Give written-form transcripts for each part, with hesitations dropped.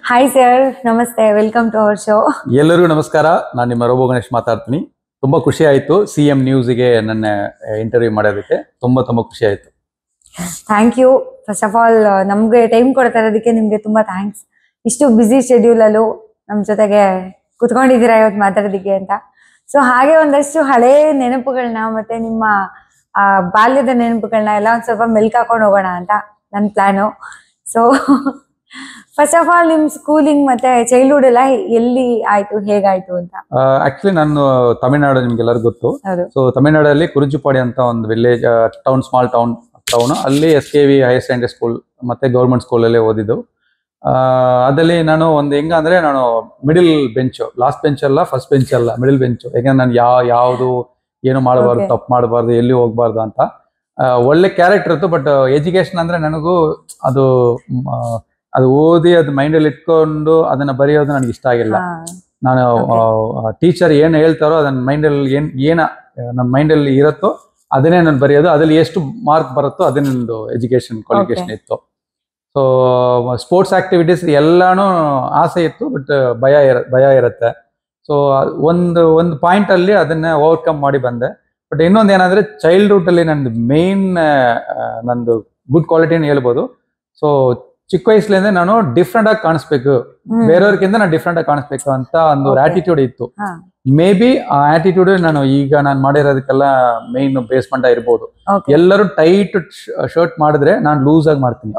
Hi sir, ನಮಸ್ತೆ, welcome to our show. ಎಲ್ಲರಿಗೂ ನಮಸ್ಕಾರ. ನಾನು ನಿಮ್ಮ ರೋಬೋ ಗಣೇಶ್ ಮಾತಾಡ್ತೀನಿ. ತುಂಬಾ ಖುಷಿ ಆಯ್ತು CM ನ್ಯೂಸ್ಗೆ ನನ್ನ ಇಂಟರ್ವ್ಯೂ ಮಾಡೋದಕ್ಕೆ. ತುಂಬಾ ಖುಷಿ ಆಯ್ತು. Thank you. First of all ನಮ್ಗೆ ಟೈಮ್ ಕೊಡ್ತಾ ಇರೋದಕ್ಕೆ ನಿಮ್ಗೆ ತುಂಬಾ ಥ್ಯಾಂಕ್ಸ್. ಇಷ್ಟು ಬ್ಯುಸಿ ಶೆಡ್ಯೂಲಲ್ಲೂ ನಮ್ಮ ಜೊತೆಗೆ ಕುತ್ಕೊಂಡಿದ್ದೀರಾ ಇವತ್ತು ಮಾತಾಡೋದಕ್ಕೆ ಅಂತ. ಸೊ ಹಾಗೆ ಒಂದಷ್ಟು ಹಳೇ ನೆನಪುಗಳನ್ನ ಮತ್ತೆ ನಿಮ್ಮ ಬಾಲ್ಯದ ನೆನಪುಗಳನ್ನ ಎಲ್ಲ ಒಂದ್ ಸ್ವಲ್ಪ ಮೆಲ್ಕಾಕೊಂಡು ಹೋಗೋಣ ಅಂತ ನನ್ನ plan. So first of all ನಿಮ್ ಸ್ಕೂಲಿಂಗ್ ಮತ್ತೆ ಚೈಲ್ಡ್ಹುಡ್ ಎಲ್ಲ ಎಲ್ಲಿ ಆಯ್ತು, ಹೇಗಾಯ್ತು ಅಂತ? ಆಕ್ಚುಲಿ ನಾನು ತಮಿಳ್ನಾಡು, ನಿಮ್ಗೆಲ್ಲರಿಗೂ ಗೊತ್ತು. ಸೊ ತಮಿಳ್ನಾಡಲ್ಲಿ ಕುರುಚುಪಾಡಿ ಅಂತ ಒಂದು ವಿಲೇಜ್ ಟೌನ್, ಸ್ಮಾಲ್ ಟೌನ್ ಅಲ್ಲಿ SKV ಹೈಯರ್ ಸೆಕೆಂಡರಿ ಸ್ಕೂಲ್ ಮತ್ತೆ ಗೌರ್ಮೆಂಟ್ ಸ್ಕೂಲಲ್ಲೇ ಓದಿದ್ದು. ಅದಲ್ಲಿ ನಾನು ಹೆಂಗಂದ್ರೆ ನಾನು ಮಿಡಿಲ್ ಬೆಂಚ್, ಲಾಸ್ಟ್ ಬೆಂಚ್ ಅಲ್ಲ, ಫಸ್ಟ್ ಬೆಂಚ್ ಅಲ್ಲ, ಮಿಡಿಲ್ ಬೆಂಚ್. ಯಾಕಂದ್ರೆ ನಾನು ಯಾವುದು ಏನು ಮಾಡಬಾರ್ದು, ತಪ್ಪು ಮಾಡಬಾರ್ದು, ಎಲ್ಲಿ ಹೋಗ್ಬಾರ್ದು ಅಂತ ಒಳ್ಳೆ ಕ್ಯಾರೆಕ್ಟರ್ ಇತ್ತು. ಬಟ್ ಎಜುಕೇಶನ್ ಅಂದ್ರೆ ನನಗೂ ಅದು ಓದಿ ಅದು ಮೈಂಡಲ್ಲಿ ಇಟ್ಕೊಂಡು ಅದನ್ನ ಬರೆಯೋದು ನನಗೆ ಇಷ್ಟ ಆಗಿಲ್ಲ. ನಾನು ಟೀಚರ್ ಏನು ಹೇಳ್ತಾರೋ ಅದನ್ನ ಮೈಂಡಲ್ಲಿ ನನ್ನ ಮೈಂಡಲ್ಲಿ ಇರುತ್ತೋ ಅದನ್ನೇ ನಾನು ಬರೆಯೋದು. ಅದ್ರಲ್ಲಿ ಎಷ್ಟು ಮಾರ್ಕ್ ಬರುತ್ತೋ ಅದೇ ನಂದು ಎಜುಕೇಶನ್ ಕ್ವಾಲಿಫಿಕೇಶನ್ ಇತ್ತು. ಸೊ ಸ್ಪೋರ್ಟ್ಸ್ ಆಕ್ಟಿವಿಟೀಸ್ ಎಲ್ಲಾನು ಆಸೆ ಇತ್ತು, ಬಟ್ ಭಯ ಇರುತ್ತೆ. ಸೊ ಒಂದು ಪಾಯಿಂಟ್ ಅಲ್ಲಿ ಅದನ್ನ ಓವರ್ಕಮ್ ಮಾಡಿ ಬಂದೆ. ಬಟ್ ಇನ್ನೊಂದು ಏನಂದ್ರೆ ಚೈಲ್ಡ್ಹುಡ್ ಅಲ್ಲಿ ನಂದು ಗುಡ್ ಕ್ವಾಲಿಟಿನ ಹೇಳ್ಬೋದು. ಸೊ ಚಿಕ್ಕ ವಯಸ್ಸಲ್ಲಿಂದ ನಾನು ಡಿಫ್ರೆಂಟ್ ಆಗಿ ಕಾಣಿಸ್ಬೇಕು, ಬೇರೆಯವ್ರಿಗಿಂತ ನಾನು ಡಿಫ್ರೆಂಟ್ ಆಗಿ ಕಾಣಿಸ್ಬೇಕು ಅಂತ ಒಂದು ಆಟಿಟ್ಯೂಡ್ ಇತ್ತು. ಮೇ ಬಿ ಆ ಆಟಿಟ್ಯೂಡ್ ನಾನು ಮಾಡಿರೋದಕ್ಕೆಲ್ಲ ಮೇನ್ ಬೇಸ್ಮೆಂಟ್ ಇರ್ಬೋದು. ಎಲ್ಲರೂ ಟೈಟ್ ಶರ್ಟ್ ಮಾಡಿದ್ರೆ ನಾನು ಲೂಸ್ ಆಗಿ ಮಾಡ್ತೀನಿ,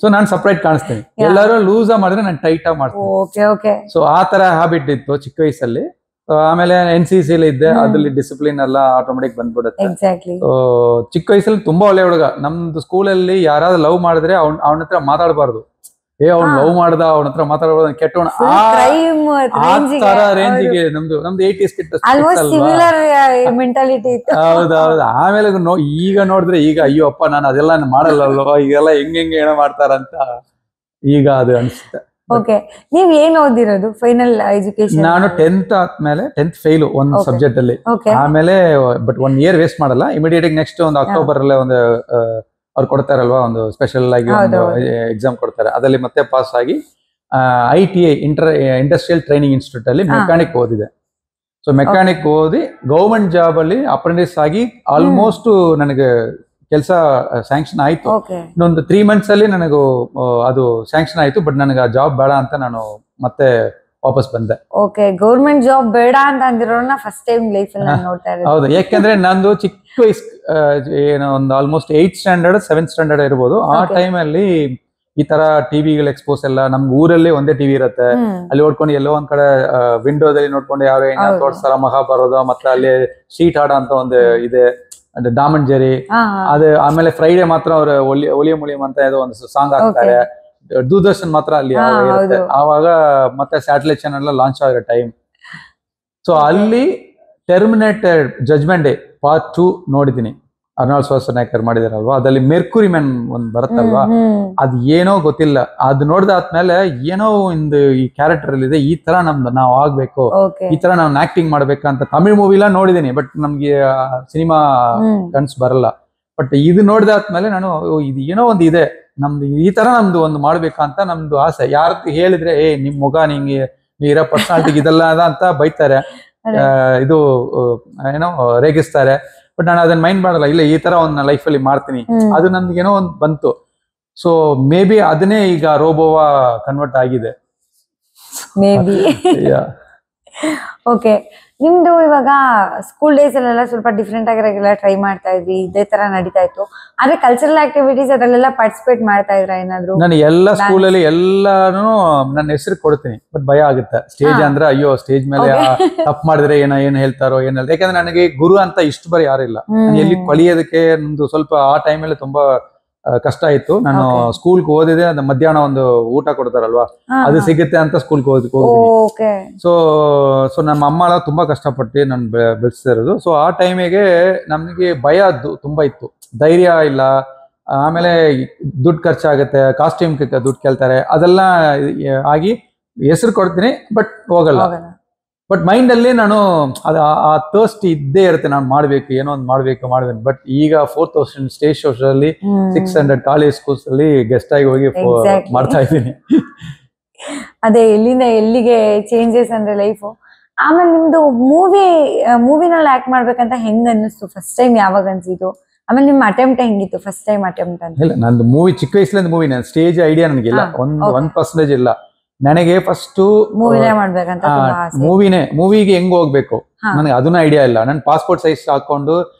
ಸೊ ನಾನು ಸಪರೇಟ್ ಕಾಣಿಸ್ತೀನಿ. ಎಲ್ಲರೂ ಲೂಸ್ ಆಗಿ ಮಾಡಿದ್ರೆ ನಾನು ಟೈಟ್ ಆಗಿ ಮಾಡ್ತೀನಿ. ಸೊ ಆ ತರ ಹ್ಯಾಬಿಟ್ ಇತ್ತು ಚಿಕ್ಕ ವಯಸ್ಸಲ್ಲಿ. ಆಮೇಲೆ NCC ಇದ್ದೆ, ಅದ್ರಲ್ಲಿ ಡಿಸಿಪ್ಲಿನ್ ಎಲ್ಲ ಆಟೋಮೆಟಿಕ್ ಬಂದ್ಬಿಡುತ್ತೆ. ಚಿಕ್ಕ ವಯಸ್ಸಲ್ಲಿ ತುಂಬಾ ಒಳ್ಳೆ ಹುಡುಗ. ನಮ್ದು ಸ್ಕೂಲಲ್ಲಿ ಯಾರಾದ್ರೂ ಲವ್ ಮಾಡಿದ್ರೆ ಅವನ ಹತ್ರ ಮಾತಾಡಬಾರ್ದು. ಅವ್ನು ಲವ್ ಮಾಡ್ದ, ಅವನ ಹತ್ರ ಮಾತಾಡಬಾರ್ದು, ಕೆಟ್ಟವನ ಆ ತರ ರೇಂಜಿಗೆ ನಮ್ದು 80s ಕಿಟ್. ಹೌದೌದು. ಆಮೇಲೆ ಈಗ ನೋಡಿದ್ರೆ ಈಗ ಅಯ್ಯೋ ಅಪ್ಪ ನಾನು ಅದೆಲ್ಲ ಮಾಡಲ್ಲಲ್ವ, ಈಗೆಲ್ಲ ಹೆಂಗೆ ಏನೋ ಮಾಡ್ತಾರಂತ ಈಗ ಅದು ಅನ್ಸುತ್ತೆ. ಓಕೆ, ನೀವ್ ಏನ್ ಓದಿರೋದು ಫೈನಲ್ ಎಜುಕೇಶನ್? ನಾನು 10th ಆದ್ಮೇಲೆ 10th ಫೇಲ್ ಒಂದು ಸಬ್ಜೆಕ್ಟ್ ಅಲ್ಲಿ. ಆಮೇಲೆ ಬಟ್ 1 year ವೇಸ್ಟ್ ಮಾಡಲ್ಲ, ಇಮಿಡಿಯೇಟ್ ನೆಕ್ಸ್ಟ್ ಒಂದು ಅಕ್ಟೋಬರ್ ಅಲ್ಲೇ ಒಂದು ಅವ್ರು ಕೊಡ್ತಾರಲ್ವಾ, ಒಂದು ಸ್ಪೆಷಲ್ ಆಗಿ ಒಂದು ಎಕ್ಸಾಮ್ ಕೊಡ್ತಾರೆ. ಅದರಲ್ಲಿ ಮತ್ತೆ ಪಾಸ್ ಆಗಿ ITI ಇಂಡಸ್ಟ್ರಿಯಲ್ ಟ್ರೈನಿಂಗ್ ಇನ್ಸ್ಟಿಟ್ಯೂಟ್ ಅಲ್ಲಿ ಮೆಕ್ಯಾನಿಕ್ ಓದಿದೆ. ಸೊ ಮೆಕ್ಯಾನಿಕ್ ಓದಿ ಗೌರ್ಮೆಂಟ್ ಜಾಬ್ ಅಲ್ಲಿ ಅಪ್ರೆಂಟಿಸ್ ಆಗಿ ಆಲ್ಮೋಸ್ಟ್ ನನಗೆ ಕೆಲಸ ಸ್ಯಾಂಕ್ಷನ್ ಆಯ್ತು. ಇನ್ನೊಂದು 3 months ಅಲ್ಲಿ ನನಗೂ ಅದು ಸ್ಯಾಂಕ್ಷನ್ ಆಯ್ತು. ಬಟ್ ನನಗೆ ಆ ಜಾಬ್ ಬೇಡ ಅಂತ ನಾನು ಮತ್ತೆ ವಾಪಸ್ ಬಂದೆ. ಓಕೆ, ಗೌರ್ಮೆಂಟ್ ಜಾಬ್ ಬೇಡ ಅಂತ ಅಂದಿರೋನ ಫಸ್ಟ್ ಟೈಮ್ ಲೈಫ್ ಅಲ್ಲಿ ನಾನು ನೋಡ್ತಾ ಇರೋದು. ಹೌದು, ಯಾಕೆಂದ್ರೆ ನಂದು ಚಿಕ್ಕ ವಯಸ್ಸು ಏನೋ ಒಂದು almost 8th standard 7th standard ಇರ್ಬೋದು. ಆ ಟೈಮ್ ಅಲ್ಲಿ ಈ ತರ ಟಿವಿಗಳ ಎಕ್ಸ್ಪೋಸ್ ಎಲ್ಲ ನಮ್ಗೆ ಊರಲ್ಲಿ ಒಂದೇ ಟಿವಿ ಇರುತ್ತೆ. ಅಲ್ಲಿ ನೋಡ್ಕೊಂಡು ಎಲ್ಲೋ ಒಂದ್ ಕಡೆ ವಿಂಡೋದಲ್ಲಿ ನೋಡ್ಕೊಂಡು ಯಾರು ತೋರಿಸ್ತಾರ ಮಹಾಭಾರತ, ಮತ್ತೆ ಅಲ್ಲಿ ಶೀಟ್ ಹಾಡ ಅಂತ ಒಂದು ಇದೆ, ಟಾಮ್ ಅಂಡ್ ಜೆರಿ. ಅದು ಆಮೇಲೆ ಫ್ರೈಡೆ ಮಾತ್ರ ಅವ್ರು ಒಲಿಯಂ ಅಂತ ಏನೋ ಒಂದು ಸಾಂಗ್ ಹಾಕ್ತಾರೆ. ದೂರದರ್ಶನ್ ಮಾತ್ರ ಅಲ್ಲಿ ಇರುತ್ತೆ. ಆವಾಗ ಮತ್ತೆ ಸ್ಯಾಟಲೈಟ್ ಚಾನೆಲ್ ಲಾಂಚ್ ಆಗಿರೋ ಟೈಮ್. ಸೊ ಅಲ್ಲಿ ಟರ್ಮಿನೇಟೆಡ್ ಜಜ್ಮೆಂಟ್ ಡೇ ಪಾರ್ಟ್ 2 ನೋಡಿದೀನಿ. ಅರ್ನಾಲ್ಡ್ ಶ್ವಾರ್ಜ್ನೆಗರ್ ಮಾಡಿದಾರಲ್ವಾ, ಅದ್ರಲ್ಲಿ ಮೆರ್ಕ್ಯುರಿ ಮ್ಯಾನ್ ಒಂದ್ ಬರುತ್ತಲ್ವಾ, ಅದ್ ಏನೋ ಗೊತ್ತಿಲ್ಲ. ಅದು ನೋಡ್ದಾದ್ಮೇಲೆ ಏನೋ ಒಂದು ಈ ಕ್ಯಾರೆಕ್ಟರ್ ಅಲ್ಲಿ ಇದೆ, ಈ ತರ ನಾವು ಆಗ್ಬೇಕು, ಈ ತರ ನಾವು ಆಕ್ಟಿಂಗ್ ಮಾಡ್ಬೇಕಂತ ತಮಿಳ್ ಮೂವಿಲ ನೋಡಿದೀನಿ. ಬಟ್ ನಮ್ಗೆ ಸಿನಿಮಾ ಕನ್ಸ್ ಬರಲ್ಲ. ಬಟ್ ಇದು ನೋಡ್ದಾದ್ಮೇಲೆ ನಾನು ಇದು ಏನೋ ಒಂದು ಇದೆ, ನಮ್ದು ಈ ತರ ನಮ್ದು ಒಂದು ಮಾಡ್ಬೇಕಂತ ನಮ್ದು ಆಸೆ. ಯಾರ ಹೇಳಿದ್ರೆ ನಿಮ್ ಮುಖ ನಿಂಗೆ ಇರೋ ಪರ್ಸನಾಲಿಟಿ ಇದೆಲ್ಲ ಅಂತ ಬೈತಾರೆ, ಇದು ಏನೋ ರೇಗಿಸ್ತಾರೆ. ಬಟ್ ನಾನು ಅದನ್ನ ಮೈಂಡ್ ಮಾಡಲ್ಲ. ಇಲ್ಲ, ಈ ತರ ಒಂದು ಲೈಫಲ್ಲಿ ಮಾಡ್ತೀನಿ, ಅದು ನನ್ಗೇನೋ ಒಂದು ಬಂತು. ಸೊ ಮೇ ಬಿ ಅದನ್ನೇ ಈಗ ರೋಬೋವಾ ಕನ್ವರ್ಟ್ ಆಗಿದೆ. May be. ಓಕೆ, ನಿಮ್ದು ಇವಾಗ ಸ್ಕೂಲ್ ಡೇಸ್ ಅಲ್ಲೆಲ್ಲ ಸ್ವಲ್ಪ ಡಿಫ್ರೆಂಟ್ ಆಗಿರೋಲ್ಲ ಟ್ರೈ ಮಾಡ್ತಾ ಇದ್ವಿ, ಇದೇ ತರ ನಡೀತಾ ಇತ್ತು. ಆದ್ರೆ ಕಲ್ಚರಲ್ ಆಕ್ಟಿವಿಟೀಸ್ ಅದರಲ್ಲೆಲ್ಲ ಪಾರ್ಟಿಸಿಪೇಟ್ ಮಾಡ್ತಾ ಇದ್ರ ಏನಾದ್ರು? ನಾನು ಎಲ್ಲ ಸ್ಕೂಲಲ್ಲಿ ಎಲ್ಲಾನು ನನ್ನ ಹೆಸರು ಕೊಡ್ತೀನಿ. ಬಟ್ ಭಯ ಆಗುತ್ತೆ ಸ್ಟೇಜ್ ಅಂದ್ರೆ. ಅಯ್ಯೋ, ಸ್ಟೇಜ್ ಮೇಲೆ ತಪ್ಪು ಮಾಡಿದ್ರೆ ಏನ್ ಹೇಳ್ತಾರೋ ಏನಲ್ಲ. ಯಾಕಂದ್ರೆ ನನಗೆ ಗುರು ಅಂತ ಇಷ್ಟು ಬರೀ ಯಾರಿಲ್ಲ. ಎಲ್ಲಿ ಕಲಿಯೋದಕ್ಕೆ ನಮ್ದು ಸ್ವಲ್ಪ ಆ ಟೈಮಲ್ಲಿ ತುಂಬಾ ಕಷ್ಟ ಇತ್ತು. ನಾನು ಸ್ಕೂಲ್ಗೆ ಓದಿದೆ, ಅದು ಮಧ್ಯಾಹ್ನ ಒಂದು ಊಟ ಕೊಡ್ತಾರಲ್ವಾ, ಅದು ಸಿಗುತ್ತೆ ಅಂತ ಸ್ಕೂಲ್ಗೆ ಹೋಗ್ತೀನಿ. ಸೊ ನಮ್ಮ ಅಮ್ಮ ತುಂಬಾ ಕಷ್ಟಪಟ್ಟು ನಾನು ಬೆಳೆಸಿರೋದು. ಸೊ ಆ ಟೈಮಿಗೆ ನಮ್ಗೆ ಭಯ ತುಂಬಾ ಇತ್ತು, ಧೈರ್ಯ ಇಲ್ಲ. ಆಮೇಲೆ ದುಡ್ಡು ಖರ್ಚಾಗುತ್ತೆ, ಕಾಸ್ಟ್ಯೂಮ್ ದುಡ್ಡು ಕೇಳ್ತಾರೆ, ಅದೆಲ್ಲ ಆಗಿ ಹೆಸರು ಕೊಡ್ತೀನಿ ಬಟ್ ಹೋಗಲ್ಲ. ಬಟ್ ಮೈಂಡ್ ಅಲ್ಲಿ ನಾನು ಆ ಥರ್ಸ್ಟ್ ಇದ್ದೇ ಇರುತ್ತೆ, ನಾನು ಮಾಡ್ಬೇಕು, ಏನೋ ಒಂದು ಮಾಡ್ಬೇಕು. ಬಟ್ ಈಗ 4000 ಸ್ಟೇಜ್ ಶೋಸ್ ಅಲ್ಲಿ 600 ಕಾಲೇಜ್ ಸ್ಕೂಲ್ಸ್ ಅಲ್ಲಿ ಗೆಸ್ಟ್ ಆಗಿ ಹೋಗಿ ಮಾಡ್ತಾ ಇದ್ದೀನಿ. ಅದೇ ಎಲ್ಲಿಂದ ಎಲ್ಲಿಗೆ ಚೇಂಜಸ್ ಅಂದ್ರೆ ಲೈಫು. ಆಮೇಲೆ ನಿಮ್ದು ಮೂವಿನಲ್ಲಿ ಆಕ್ಟ್ ಮಾಡ್ಬೇಕಂತ ಹೆಂಗ್ ಅನ್ನಿಸ್ತು ಫಸ್ಟ್ ಟೈಮ್, ಯಾವಾಗ ಅನ್ಸಿದ್ದು? ಆಮೇಲೆ ನಿಮ್ ಅಟೆಂಪ್ಟ್ ಹೆಂಗಿತ್ತು ಫಸ್ಟ್ ಟೈಮ್ ಅಟೆಂಪ್ಟ್ ಅಂತ? ಇಲ್ಲ, ನಂದು ಮೂವಿ ಚಿಕ್ಕ ವಯಸ್ಸಿಂದ ಮೂವಿ, ಸ್ಟೇಜ್ ಐಡಿಯಾ ನನಗಿಲ್ಲ, 1% ಇಲ್ಲ. ನನಗೆ ಫಸ್ಟ್ ಮೂವಿನೇ ಮಾಡ್ಬೇಕಂತ ಮೂವಿಗೆ ಹೆಂಗ್ ಹೋಗ್ಬೇಕು ನನಗೆ ಅದನ್ನ ಐಡಿಯಾ ಇಲ್ಲ. ನನ್ ಪಾಸ್ಪೋರ್ಟ್ ಸೈಜ್ ಹಾಕೊಂಡು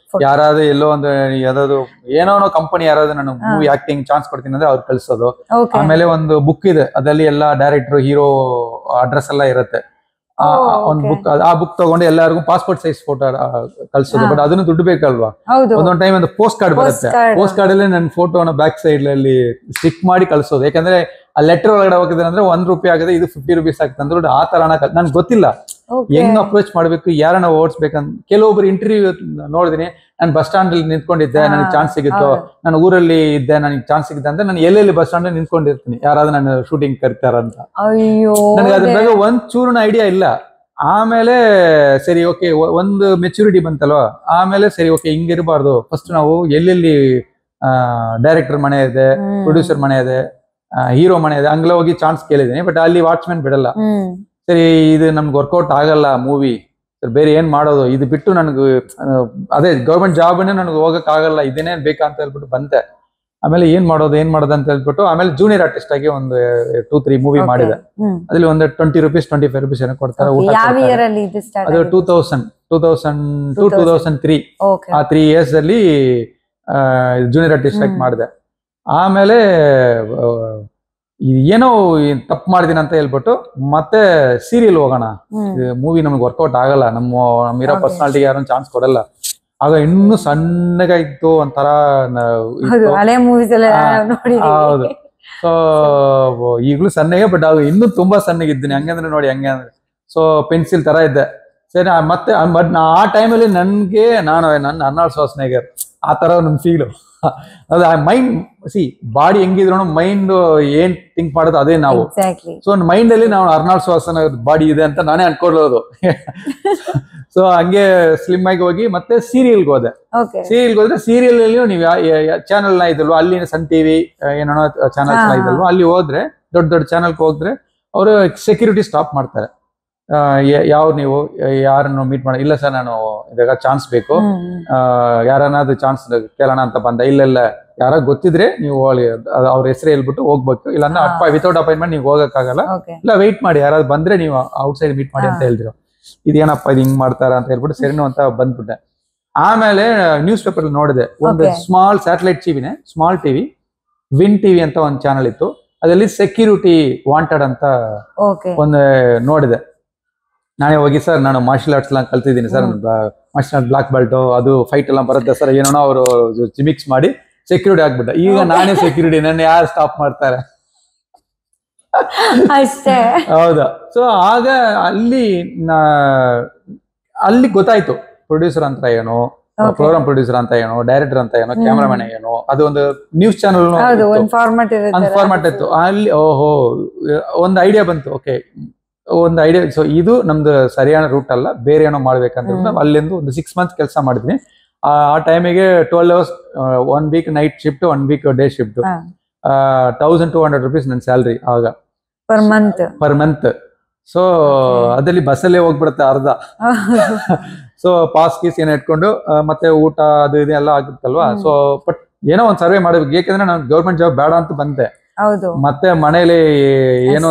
ಯಾರಾದ್ರೂ ಎಲ್ಲೋ ಒಂದು ಯಾವ್ದಾದ್ರು ಏನೋ ಕಂಪನಿ ಯಾರಾದ್ರೂ ನಾನು ಮೂವಿ ಆಕ್ಟಿಂಗ್ ಚಾನ್ಸ್ ಕೊಡ್ತೀನಿ ಅಂದ್ರೆ ಅವ್ರು ಕಳ್ಸೋದು. ಆಮೇಲೆ ಒಂದು ಬುಕ್ ಇದೆ, ಅದ್ರಲ್ಲಿ ಎಲ್ಲ ಡೈರೆಕ್ಟರ್ ಹೀರೋ ಅಡ್ರೆಸ್ ಎಲ್ಲ ಇರುತ್ತೆ. ಒಂದು ಬುಕ್, ಆ ಬುಕ್ ತಗೊಂಡು ಎಲ್ಲರಿಗೂ ಪಾಸ್ಪೋರ್ಟ್ ಸೈಜ್ ಫೋಟೋ ಕಳ್ಸೋದು. ಬಟ್ ಅದನ್ನು ದುಡ್ಡು ಬೇಕಲ್ವಾ. ಒಂದೊಂದ್ ಟೈಮ್ ಒಂದು ಪೋಸ್ಟ್ ಕಾರ್ಡ್ ಬರುತ್ತೆ, ಪೋಸ್ಟ್ ಕಾರ್ಡ್ ಅಲ್ಲಿ ನನ್ನ ಫೋಟೋನ ಬ್ಯಾಕ್ ಸೈಡ್ ಅಲ್ಲಿ ಸ್ಟಿಕ್ ಮಾಡಿ ಕಳ್ಸೋದು. ಯಾಕಂದ್ರೆ ಆ ಲೆಟರ್ ಒಳಗಡೆ ಹೋಗಿದ್ರೆ ಅಂದ್ರೆ ₹1 ಆಗಿದೆ, ಇದು ₹50 ಆಗ್ತದೆ ಅಂದ್ರೆ ಆ ತರ ನನ್ಗೆ ಗೊತ್ತಿಲ್ಲ ಹೆಂಗ್ ಅಪ್ರೋಚ್ ಮಾಡ್ಬೇಕು, ಯಾರನ್ನ ಓಡಿಸ್ಬೇಕಂತ. ಕೆಲವೊಬ್ರು ಇಂಟರ್ವ್ಯೂ ನೋಡಿದೀನಿ, ನಾನು ಬಸ್ ಸ್ಟಾಂಡ್ ಅಲ್ಲಿ ನಿಂತ್ಕೊಂಡಿದ್ದೆ, ನನಗೆ ಚಾನ್ಸ್ ಸಿಗುತ್ತೋ, ನಾನು ಊರಲ್ಲಿ ಇದ್ದೆ, ನನಗೆ ಚಾನ್ಸ್ ಸಿಗುತ್ತೆ ಅಂತ ನಾನು ಎಲ್ಲೆಲ್ಲಿ ಬಸ್ ಸ್ಟಾಂಡ್ ನಿಂತ್ಕೊಂಡಿರ್ತೀನಿ, ಯಾರಾದ್ರೂ ನನ್ನ ಶೂಟಿಂಗ್ ಕರಿತಾರಂತ. ನನಗೆ ಅದ್ರ ಬಗ್ಗೆ ಒಂದ್ ಚೂರ್ನ ಐಡಿಯಾ ಇಲ್ಲ. ಆಮೇಲೆ ಸರಿ ಓಕೆ, ಒಂದು ಮೆಚುರಿಟಿ ಬಂತಲ್ವಾ, ಆಮೇಲೆ ಸರಿ ಓಕೆ ಹಿಂಗಿರಬಾರ್ದು, ಫಸ್ಟ್ ನಾವು ಎಲ್ಲೆಲ್ಲಿ ಡೈರೆಕ್ಟರ್ ಮನೆ ಇದೆ, ಪ್ರೊಡ್ಯೂಸರ್ ಮನೆ ಇದೆ, ಹೀರೋ ಮನೆ ಇದೆ, ಹಂಗೆಲ್ಲ ಹೋಗಿ ಚಾನ್ಸ್ ಕೇಳಿದೀನಿ. ಬಟ್ ಅಲ್ಲಿ ವಾಚ್ಮೆನ್ ಬಿಡಲ್ಲ. ಸರಿ ಇದು ನಮ್ಗೆ ವರ್ಕೌಟ್ ಆಗಲ್ಲ ಮೂವಿ, ಬೇರೆ ಏನ್ ಮಾಡೋದು, ಇದು ಬಿಟ್ಟು ನನಗೆ ಅದೇ ಗೌರ್ಮೆಂಟ್ ಜಾಬ್ನೇ ನನಗೆ ಹೋಗಕ್ ಆಗಲ್ಲ, ಇದನ್ನೇ ಬೇಕಂತ ಹೇಳ್ಬಿಟ್ಟು ಬಂದೆ. ಆಮೇಲೆ ಏನ್ ಮಾಡೋದು ಅಂತ ಹೇಳ್ಬಿಟ್ಟು ಆಮೇಲೆ ಜೂನಿಯರ್ ಆರ್ಟಿಸ್ಟ್ ಆಗಿ ಒಂದು 2-3 ಮೂವಿ ಮಾಡಿದೆ. ಅದ್ರಲ್ಲಿ ಒಂದು ₹20 ₹25 ಏನೋ ಕೊಡ್ತಾರೆ. ಅದು 2002-2003 ಆ 3 years ಅಲ್ಲಿ ಜೂನಿಯರ್ ಆರ್ಟಿಸ್ಟ್ ಆಗಿ ಮಾಡಿದೆ. ಆಮೇಲೆ ಏನೋ ತಪ್ಪು ಮಾಡಿದೀನಿ ಅಂತ ಹೇಳ್ಬಿಟ್ಟು ಮತ್ತೆ ಸೀರಿಯಲ್ ಹೋಗೋಣ, ಮೂವಿ ನಮ್ಗೆ ವರ್ಕೌಟ್ ಆಗಲ್ಲ, ನಮ್ಮಿರೋ ಪರ್ಸನಾಲಿಟಿಗೆ ಯಾರು ಚಾನ್ಸ್ ಕೊಡಲ್ಲ. ಆಗ ಇನ್ನೂ ಸಣ್ಣಗಾಯ್ತು, ಒಂಥರ ಹೌದು. ಸೊ ಈಗಲೂ ಸಣ್ಣಗೆ, ಬಟ್ ಆಗ ಇನ್ನೂ ತುಂಬಾ ಸಣ್ಣಗಿದ್ದೀನಿ, ಹಂಗಂದ್ರೆ ನೋಡಿ ಹಂಗೆ ಅಂದ್ರೆ. ಸೊ ಪೆನ್ಸಿಲ್ ತರ ಇದ್ದೆ. ಸರಿ ಮತ್ತೆ ಬಟ್ ಆ ಟೈಮಲ್ಲಿ ನನ್ಗೆ ನನ್ನ ಅರ್ನಾಲ್ಡ್ ಶ್ವಾರ್ಜ್ನೆಗರ್ ಆ ತರ ನನ್ ಫೀಲು. ಅದು ಮೈಂಡ್ ಬಾಡಿ ಹೆಂಗಿದ್ರು ಮೈಂಡ್ ಏನ್ ಥಿಂಕ್ ಮಾಡೋದು ಅದೇ ನಾವು. ಸೊ ಮೈಂಡ್ ಅಲ್ಲಿ ನಾವು ಅರ್ನಾಲ್ಡ್ ಶ್ವಾರ್ಜ್ನೆಗರ್ ಬಾಡಿ ಇದೆ ಅಂತ ನಾನೇ ಅನ್ಕೊಳ್ಳೋದು. ಸೊ ಹಂಗೆ ಸ್ಲಿಮ್ ಆಗಿ ಹೋಗಿ ಮತ್ತೆ ಸೀರಿಯಲ್ಗೆ ಹೋದೆ. ಸೀರಿಯಲ್ಗೆ ಹೋದ್ರೆ ಸೀರಿಯಲ್ ಅಲ್ಲಿ ನೀವು ಚಾನಲ್ ನ ಇದಲ್ವಾ, ಅಲ್ಲಿ ಸನ್ ಟಿವಿ ಏನೋ ಚಾನಲ್ಸ್ ನ ಇದಲ್ವಾ, ಅಲ್ಲಿ ಹೋದ್ರೆ ದೊಡ್ಡ ಚಾನಲ್ಗೆ ಹೋದ್ರೆ ಅವರು ಸೆಕ್ಯೂರಿಟಿ ಸ್ಟಾಪ್ ಮಾಡ್ತಾರೆ. ನೀವು ಯಾರನ್ನು ಮೀಟ್ ಮಾಡಿ, ಇಲ್ಲ ಸರ್ ನಾನು ಇದಾಗ ಚಾನ್ಸ್ ಬೇಕು, ಯಾರನ್ನಾದ್ರು ಚಾನ್ಸ್ ಕೇಳೋಣ ಅಂತ ಬಂದ. ಇಲ್ಲ ಯಾರ ಗೊತ್ತಿದ್ರೆ ನೀವು ಅವ್ರ ಹೆಸರು ಹೇಳ್ಬಿಟ್ಟು ಹೋಗ್ಬೇಕು, ಇಲ್ಲಾಂದ್ರೆ ವಿತೌಟ್ ಅಪಾಯಿಂಟ್ಮೆಂಟ್ ನೀವು ಹೋಗಕ್ಕಾಗಲ್ಲ, ಇಲ್ಲ ವೆಯ್ಟ್ ಮಾಡಿ, ಯಾರಾದ್ರು ಬಂದ್ರೆ ನೀವು ಔಟ್ ಸೈಡ್ ಮೀಟ್ ಮಾಡಿ ಅಂತ ಹೇಳಿದ್ರು. ಇದೇನಪ್ಪ ಇದು ಹಿಂಗ್ ಮಾಡ್ತಾರ ಅಂತ ಹೇಳ್ಬಿಟ್ಟು ಸರಿನೂ ಅಂತ ಬಂದ್ಬಿಟ್ಟೆ. ಆಮೇಲೆ ನ್ಯೂಸ್ ಪೇಪರ್ ನೋಡಿದೆ, ಒಂದು small satellite small TV win TV ಅಂತ ಒಂದು ಚಾನಲ್ ಇತ್ತು, ಅದರಲ್ಲಿ ಸೆಕ್ಯೂರಿಟಿ ವಾಂಟೆಡ್ ಅಂತ ಒಂದು ನೋಡಿದೆ. ನಾನೇ ಹೋಗಿ, ಸರ್ ನಾನು ಮಾರ್ಷಲ್ ಆರ್ಟ್ಸ್ ಎಲ್ಲ ಕಲ್ತಿದ್ದೀನಿ sir, marshal art black belt, ಅದು ಫೈಟ್ ಎಲ್ಲ ಬರುತ್ತೆ ಸರ್, ಏನೋ ಅವರು ಮಿಕ್ಸ್ ಮಾಡಿ ಸೆಕ್ಯೂರಿಟಿ ಆಗ್ಬಿಟ್ಟ. ಈಗ ನಾನೇ ಸೆಕ್ಯೂರಿಟಿ, ನನ್ನ ಯಾರು ಸ್ಟಾಪ್ ಮಾಡ್ತಾರೆ ಅಷ್ಟೇ. ಹೌದಾ. ಸೊ ಆಗ ಅಲ್ಲಿ ಗೊತ್ತಾಯ್ತು ಪ್ರೊಡ್ಯೂಸರ್ ಅಂತ ಏನು, ಪ್ರೋಗ್ರಾಮ್ ಪ್ರೊಡ್ಯೂಸರ್ ಅಂತ ಏನು, ಡೈರೆಕ್ಟರ್ ಅಂತ ಏನು, ಕ್ಯಾಮರಾಮನ್ ಏನು. ಅದು ಒಂದು ನ್ಯೂಸ್ ಚಾನಲ್ ಫಾರ್ಮ್ಯಾಟ್ ಇತ್ತು. ಅಲ್ಲಿ ಓಹೋ ಒಂದು ಐಡಿಯಾ ಬಂತು. ಓಕೆ ಒಂದು ಐಡಿಯಾ, ಸೊ ಇದು ನಮ್ದು ಸರಿಯಾದ ರೂಟ್ ಅಲ್ಲ, ಬೇರೆ ಏನೋ ಮಾಡ್ಬೇಕಂತ ಅಲ್ಲಿಂದ ಒಂದು 6 months ಕೆಲಸ ಮಾಡಿದ್ವಿ. ಆ ಟೈಮಿಗೆ 12 hours, 1 week night shift, 1 week day shift, ₹1200 ನನ್ನ ಸ್ಯಾಲ್ರಿ ಆಗ ಪರ್ ಮಂತ್. ಸೊ ಅದ್ರಲ್ಲಿ ಬಸ್ಸಲ್ಲೇ ಹೋಗ್ಬಿಡುತ್ತೆ ಅರ್ಧ. ಸೊ ಪಾಸ್ ಗೀಸ್ ಏನೋ ಇಟ್ಕೊಂಡು ಮತ್ತೆ ಊಟ ಅದು ಇದೆಲ್ಲ ಆಗುತ್ತಲ್ವಾ. ಸೊ ಬಟ್ ಏನೋ ಒಂದು ಸರ್ವೆ ಮಾಡ್ಬೇಕು, ಯಾಕಂದ್ರೆ ನಾನು ಗೌರ್ಮೆಂಟ್ ಜಾಬ್ ಬೇಡ ಅಂತ ಬಂದೆ. ಮತ್ತೆ ಮನೇಲಿ ಏನೋ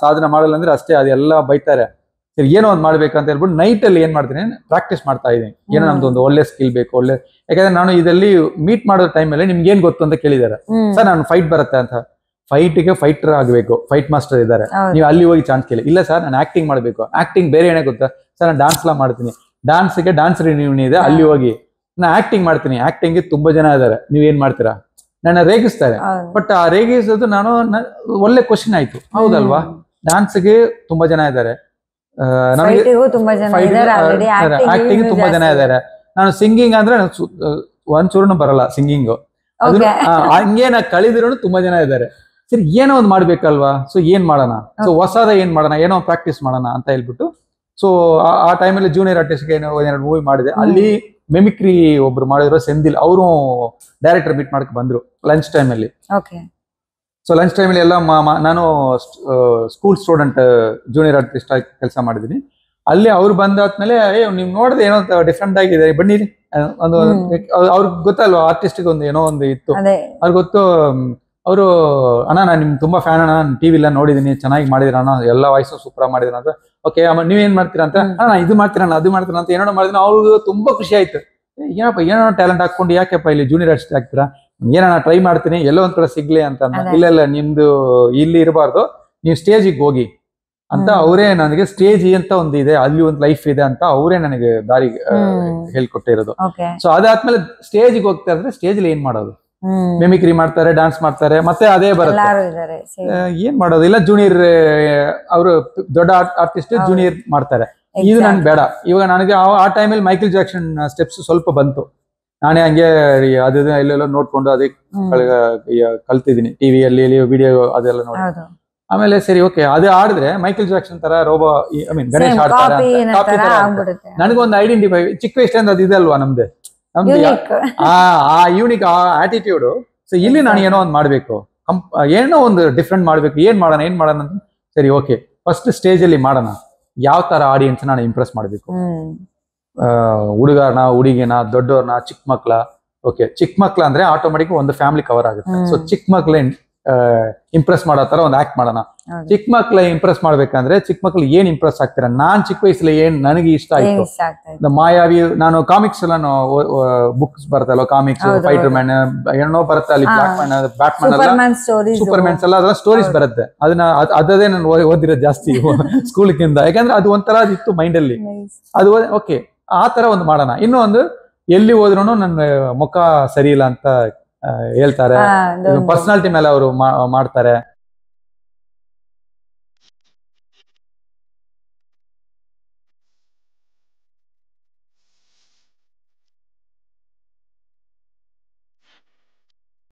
ಸಾಧನೆ ಮಾಡಲ್ಲ ಅಂದ್ರೆ ಅಷ್ಟೇ, ಅದೆಲ್ಲ ಬೈತಾರೆ. ಸರಿ ಏನೋ ಒಂದು ಮಾಡ್ಬೇಕಂತ ಹೇಳ್ಬಿಟ್ಟು ನೈಟ್ ಅಲ್ಲಿ ಏನ್ ಮಾಡ್ತೀನಿ, ಪ್ರಾಕ್ಟೀಸ್ ಮಾಡ್ತಾ ಇದ್ದೀನಿ. ಏನೋ ನಮ್ದು ಒಂದು ಒಳ್ಳೆ ಸ್ಕಿಲ್ ಬೇಕು, ಯಾಕಂದ್ರೆ ನಾನು ಇದರಲ್ಲಿ ಮೀಟ್ ಮಾಡೋ ಟೈಮಲ್ಲಿ ನಿಮ್ಗೆ ಏನ್ ಗೊತ್ತು ಅಂತ ಕೇಳಿದ್ದಾರೆ. ಸರ್ ನಾನು ಫೈಟ್ ಬರುತ್ತೆ ಅಂತ. ಫೈಟ್ಗೆ ಫೈಟರ್ ಆಗಬೇಕು, ಫೈಟ್ ಮಾಸ್ಟರ್ ಇದ್ದಾರೆ, ನೀವು ಅಲ್ಲಿ ಹೋಗಿ ಚಾನ್ಸ್ ಕೇಳಿ. ಇಲ್ಲ ಸರ್ ನಾನು ಆಕ್ಟಿಂಗ್ ಮಾಡ್ಬೇಕು, ಆಕ್ಟಿಂಗ್ ಬೇರೆ ಏನೇ ಗೊತ್ತಾ ಸರ್, ನಾನು ಡಾನ್ಸ್ ಎಲ್ಲ ಮಾಡ್ತೀನಿ, ಡಾನ್ಸ್ಗೆ ಡಾನ್ಸ್ ರಿನ್ಯೂನ್ ಇದೆ, ಅಲ್ಲಿ ಹೋಗಿ ನಾನು ಆಕ್ಟಿಂಗ್ ಮಾಡ್ತೀನಿ, ಆಕ್ಟಿಂಗ್ ತುಂಬಾ ಜನ ಇದ್ದಾರೆ, ನೀವ್ ಏನ್ ಮಾಡ್ತೀರಾ, ನನ್ನ ರೇಗಿಸ್ತಾರೆ. ಬಟ್ ಆ ರೇಗಿಸೋದು ನಾನು ಒಳ್ಳೆ ಕ್ವಶನ್ ಆಯ್ತು, ಹೌದಲ್ವಾ. ಡಾನ್ಸ್ಗೆ ತುಂಬಾ ಜನ ಇದ್ದಾರೆ, ಆಕ್ಟಿಂಗ್ ತುಂಬಾ ಜನ ಇದ್ದಾರೆ. ನಾನು ಸಿಂಗಿಂಗ್ ಅಂದ್ರೆ ಒಂಚೂರು ಬರಲ್ಲ ಸಿಂಗಿಂಗ್, ಹಂಗೆ ನಾ ಕಳಿದಿರೋ ತುಂಬಾ ಜನ ಇದ್ದಾರೆ. ಸರಿ ಏನೋ ಒಂದು ಮಾಡ್ಬೇಕಲ್ವಾ. ಸೊ ಏನ್ ಮಾಡೋಣ, ಸೊ ಹೊಸದ ಏನ್ ಮಾಡೋಣ, ಏನೋ ಪ್ರಾಕ್ಟೀಸ್ ಮಾಡೋಣ ಅಂತ ಹೇಳ್ಬಿಟ್ಟು. ಸೊ ಆ ಟೈಮಲ್ಲಿ ಜೂನಿಯರ್ ಆರ್ಟಿಸ್ಟ್ಗೆ ಏನೋ 1-2 ಮೂವಿ ಮಾಡಿದೆ. ಅಲ್ಲಿ ಮೆಮಿಕ್ರಿ ಒಬ್ರು ಮಾಡಿದ್ರು, ಸೆಂದಿಲ್, ಅವರು ಡೈರೆಕ್ಟರ್ ಮೀಟ್ ಮಾಡಕ್ ಬಂದ್ರು ಲಂಚ್ ಟೈಮ್ ಅಲ್ಲಿ. ಸೊ ಲಂಚ್ ಟೈಮಲ್ಲಿ ಎಲ್ಲ ನಾನು ಸ್ಕೂಲ್ ಸ್ಟೂಡೆಂಟ್ ಜೂನಿಯರ್ ಆರ್ಟಿಸ್ಟ್ ಆಗಿ ಕೆಲಸ ಮಾಡಿದ್ದೀನಿ. ಅಲ್ಲಿ ಅವ್ರು ಬಂದಾದ್ಮೇಲೆ ನೀವು ನೋಡಿದ್ರೆ ಏನೋ ಡಿಫ್ರೆಂಟ್ ಆಗಿದೆ ಬನ್ನಿ ಒಂದು ಅವ್ರಿಗೆ ಗೊತ್ತಲ್ವಾ ಆರ್ಟಿಸ್ಟ್ಗೆ ಒಂದು ಏನೋ ಒಂದು ಇತ್ತು ಅವ್ರಿಗೆ ಗೊತ್ತು. ಅವರು ಅಣ್ಣ ನಾನು ನಿಮ್ ತುಂಬಾ ಫ್ಯಾನ್ ಅಣ್ಣ, ನಾನು ಟಿವಿ ಎಲ್ಲ ನೋಡಿದೀನಿ, ಚೆನ್ನಾಗಿ ಮಾಡಿದಿರ ಅಣ್ಣ, ಎಲ್ಲ ವಾಯ್ಸು ಸೂಪರ್ ಮಾಡಿದಿರ ಅಂತ. ಓಕೆ ನೀವೇನ್ ಮಾಡ್ತೀರಾ ಅಂತ, ಅಣ್ಣ ಇದು ಮಾಡ್ತೀರಣ್ಣ ಅದು ಮಾಡ್ತೀರ ಅಂತ ಏನೋ ಮಾಡಿದ್ರೆ ಅವ್ರಿಗೆ ತುಂಬಾ ಖುಷಿ ಆಯ್ತು. ಏನಪ್ಪ ಏನೋ ಟ್ಯಾಲೆಂಟ್ ಹಾಕೊಂಡು ಯಾಕೆಪ್ಪ ಇಲ್ಲಿ ಜೂನಿಯರ್ ಆರ್ಟಿಸ್ಟ್ ಆಗ್ತೀರಾ, ಏನಣ್ಣ ಟ್ರೈ ಮಾಡ್ತೀನಿ ಎಲ್ಲೋ ಒಂದ್ ಕಡೆ ಸಿಗ್ಲಿ ಅಂತ. ಇಲ್ಲ ನಿಮ್ದು ಇಲ್ಲಿ ಇರಬಾರ್ದು, ನೀವು ಸ್ಟೇಜಿಗೆ ಹೋಗಿ ಅಂತ ಅವರೇ ನನಗೆ ಸ್ಟೇಜ್ ಅಂತ ಒಂದು ಇದೆ, ಅಲ್ಲಿ ಒಂದು ಲೈಫ್ ಇದೆ ಅಂತ ಅವರೇ ನನಗೆ ದಾರಿ ಹೇಳ್ಕೊಟ್ಟಿರೋದು. ಸೊ ಅದಾದ್ಮೇಲೆ ಸ್ಟೇಜಿಗೆ ಹೋಗ್ತಾ ಇದ್ರೆ ಸ್ಟೇಜ್ ಏನ್ ಮಾಡೋದು, ಮಿಮಿಕ್ರಿ ಮಾಡ್ತಾರೆ, ಡಾನ್ಸ್ ಮಾಡ್ತಾರೆ, ಮತ್ತೆ ಅದೇ ಬರುತ್ತೆ. ಏನ್ ಮಾಡೋದು, ಇಲ್ಲ ಜೂನಿಯರ್ ಅವರು ದೊಡ್ಡ ಆರ್ಟಿಸ್ಟ್ ಜೂನಿಯರ್ ಮಾಡ್ತಾರೆ. ಇದು ನನ್ಗೆ ಬೇಡ. ಇವಾಗ ನನಗೆ ಆ ಟೈಮಲ್ಲಿ ಮೈಕಲ್ ಜಾಕ್ಸನ್ ಸ್ಟೆಪ್ಸ್ ಸ್ವಲ್ಪ ಬಂತು, ನಾನೇ ಹಂಗೆ ಅದು ಎಲ್ಲೆಲ್ಲೋ ನೋಡ್ಕೊಂಡು ಅದೇ ಕಲ್ತಿದ್ದೀನಿ, ಟಿವಿಯಲ್ಲಿ ವಿಡಿಯೋ ಅದೆಲ್ಲ ನೋಡಿ. ಆಮೇಲೆ ಸರಿ ಓಕೆ ಅದು ಆಡಿದ್ರೆ ಮೈಕಲ್ ಜಾಕ್ಸನ್ ತರ ರೋಬೋ ಐ ಮೀನ್ ಗಣೇಶ್ ಆಡ್ತಾರೆ, ನನಗೊಂದು ಐಡೆಂಟಿಫೈ ಚಿಕ್ಕ ವಯಸ್ಸಿಂದ ಅದು ಇದಲ್ವಾ ನಮ್ದು ಆ ಯೂನಿಕ್ ಆ ಆಟಿಟ್ಯೂಡ್. ಸೊ ಇಲ್ಲಿ ನಾನು ಏನೋ ಒಂದು ಮಾಡ್ಬೇಕು, ಏನೋ ಒಂದು ಡಿಫ್ರೆಂಟ್ ಮಾಡ್ಬೇಕು, ಏನ್ ಮಾಡೋಣ ಅಂತ. ಸರಿ ಓಕೆ ಫಸ್ಟ್ ಸ್ಟೇಜ್ ಅಲ್ಲಿ ಮಾಡೋಣ, ಯಾವ ತರ ಆಡಿಯನ್ಸ್ ನಾನು ಇಂಪ್ರೆಸ್ ಮಾಡ್ಬೇಕು, ಹುಡುಗರ್ನ ಹುಡುಗಿನ ದೊಡ್ಡವ್ರನ್ನ ಚಿಕ್ಕ ಮಕ್ಳ. ಓಕೆ ಚಿಕ್ಕ ಮಕ್ಳ ಅಂದ್ರೆ ಆಟೋಮೆಟಿಕ್ ಒಂದು ಫ್ಯಾಮಿಲಿ ಕವರ್ ಆಗುತ್ತೆ. ಸೊ ಚಿಕ್ಕ ಮಕ್ಳ ಇಂಪ್ರೆಸ್ ಮಾಡೋ ತರ ಒಂದು ಆಕ್ಟ್ ಮಾಡೋಣ. ಚಿಕ್ಕ ಮಕ್ಳ ಇಂಪ್ರೆಸ್ ಮಾಡ್ಬೇಕಂದ್ರೆ ಚಿಕ್ಕ ಮಕ್ಳು ಏನ್ ಇಂಪ್ರೆಸ್ ಆಗ್ತೀರ, ನಾನ್ ಚಿಕ್ಕ ವಯಸ್ಸಲ್ಲಿ ಏನ್ ನನಗೆ ಇಷ್ಟ ಆಯ್ತು, ಮಾಯಾವಿ ನಾನು ಕಾಮಿಕ್ಸ್ ಎಲ್ಲ ಬುಕ್ಸ್ ಬರ್ತಲ್ಲ, ಕಾಮಿಕ್ಸ್ ಫೈಟರ್ ಮ್ಯಾನ್ ಏನೋ ಬರುತ್ತೆ, ಅಲ್ಲಿ ಬ್ಯಾಟ್ಮನ್ ಎಲ್ಲ ಸೂಪರ್ ಮ್ಯಾನ್ಸ್ ಎಲ್ಲ ಅದೆಲ್ಲ ಸ್ಟೋರೀಸ್ ಬರುತ್ತೆ. ಅದನ್ನೇ ನಾನು ಓದಿರೋದು ಜಾಸ್ತಿ ಸ್ಕೂಲ್ಕಿಂತ, ಯಾಕಂದ್ರೆ ಅದು ಒಂಥರ ಇತ್ತು ಮೈಂಡ್ ಅಲ್ಲಿ. ಅದು ಓಕೆ ಆ ತರ ಒಂದು ಮಾಡೋಣ. ಇನ್ನೊಂದು ಎಲ್ಲಿ ಹೋದ್ರು ನನ್ನ ಮುಖ ಸರಿ ಇಲ್ಲ ಅಂತ ಹೇಳ್ತಾರೆ, ಪರ್ಸನಾಲಿಟಿ ಮೇಲೆ ಅವರು ಮಾಡ್ತಾರೆ.